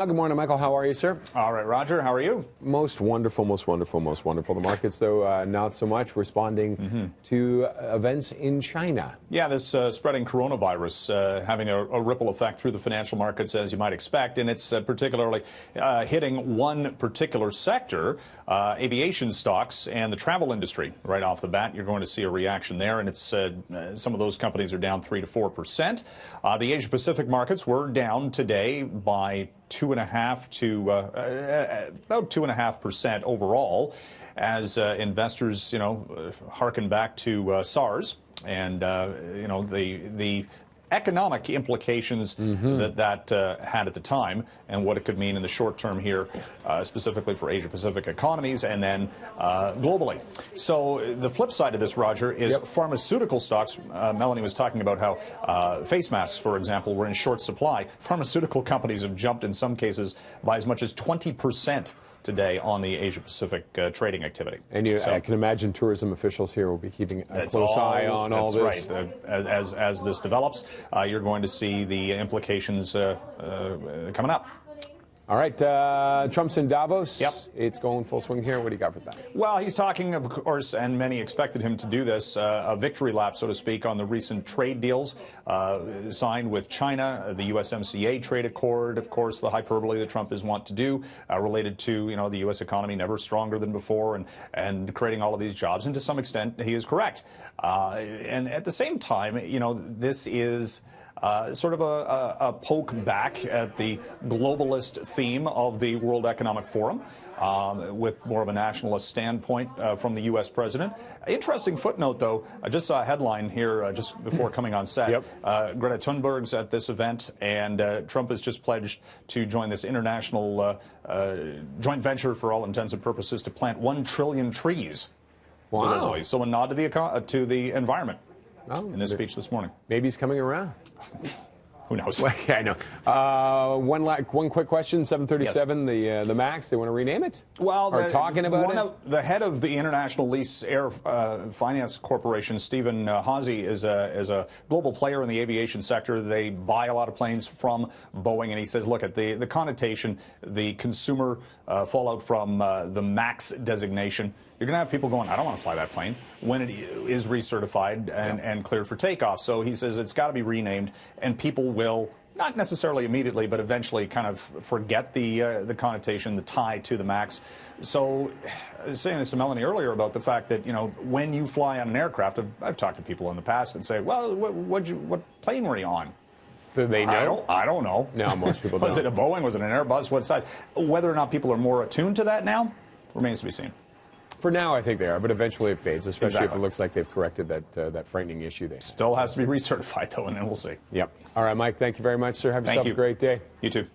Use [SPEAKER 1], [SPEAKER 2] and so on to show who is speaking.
[SPEAKER 1] Good morning, Michael. How are you, sir?
[SPEAKER 2] All right, Roger. How are you?
[SPEAKER 1] Most wonderful, most wonderful, most wonderful. The markets, though, not so much, responding to events in China.
[SPEAKER 2] Yeah, this spreading coronavirus having a ripple effect through the financial markets, as you might expect, and it's particularly hitting one particular sector, aviation stocks and the travel industry. Right off the bat, you're going to see a reaction there, and it's some of those companies are down 3 to 4%. The Asia-Pacific markets were down today by 2.5 to about 2.5% overall, as investors, harken back to SARS and the economic implications that had at the time, and what it could mean in the short term here, specifically for Asia-Pacific economies, and then globally. So the flip side of this, Roger, is pharmaceutical stocks. Melanie was talking about how face masks, for example, were in short supply. Pharmaceutical companies have jumped in some cases by as much as 20% today on the Asia-Pacific trading activity.
[SPEAKER 1] And I can imagine tourism officials here will be keeping a close eye on all this.
[SPEAKER 2] That's right. As this develops, you're going to see the implications coming up.
[SPEAKER 1] All right, Trump's in Davos. Yep. It's going full swing here. What do you got for that?
[SPEAKER 2] Well, he's talking, of course, and many expected him to do this, a victory lap, so to speak, on the recent trade deals signed with China, the USMCA trade accord, of course, the hyperbole that Trump is wont to do, related to, the U.S. economy never stronger than before and creating all of these jobs. And to some extent, he is correct. And at the same time, this is sort of a poke back at the globalist theme of the World Economic Forum, with more of a nationalist standpoint from the U.S. president. Interesting footnote, though. I just saw a headline here just before coming on set. Greta Thunberg's at this event, and Trump has just pledged to join this international joint venture, for all intents and purposes, to plant 1 trillion trees.
[SPEAKER 1] Wow.
[SPEAKER 2] Literally. So a nod to the environment in this speech this morning.
[SPEAKER 1] Maybe he's coming around.
[SPEAKER 2] Who knows?
[SPEAKER 1] Well, yeah, I know. One quick question. 737, yes. The MAX. They want to rename it?
[SPEAKER 2] Well,
[SPEAKER 1] they're talking about it.
[SPEAKER 2] The head of the International Lease Air Finance Corporation, Stephen Hawsey, is a global player in the aviation sector. They buy a lot of planes from Boeing, and he says, look at the connotation, the consumer fallout from the MAX designation. You're going to have people going, I don't want to fly that plane, when it is recertified and cleared for takeoff. So he says it's got to be renamed, and people will, not necessarily immediately, but eventually kind of forget the connotation, the tie to the MAX. So I was saying this to Melanie earlier about the fact that, when you fly on an aircraft, I've talked to people in the past and say, well, what plane were you on?
[SPEAKER 1] Do they know?
[SPEAKER 2] I don't know.
[SPEAKER 1] No, most people don't.
[SPEAKER 2] Was it a Boeing? Was it an Airbus? What size? Whether or not people are more attuned to that now remains to be seen.
[SPEAKER 1] For now, I think they are, but eventually it fades, especially if it looks like they've corrected that frightening issue they had.
[SPEAKER 2] Still has to be recertified, though, and then we'll see.
[SPEAKER 1] Yep. All right, Mike, thank you very much, sir. Have yourself a great day.
[SPEAKER 2] You too.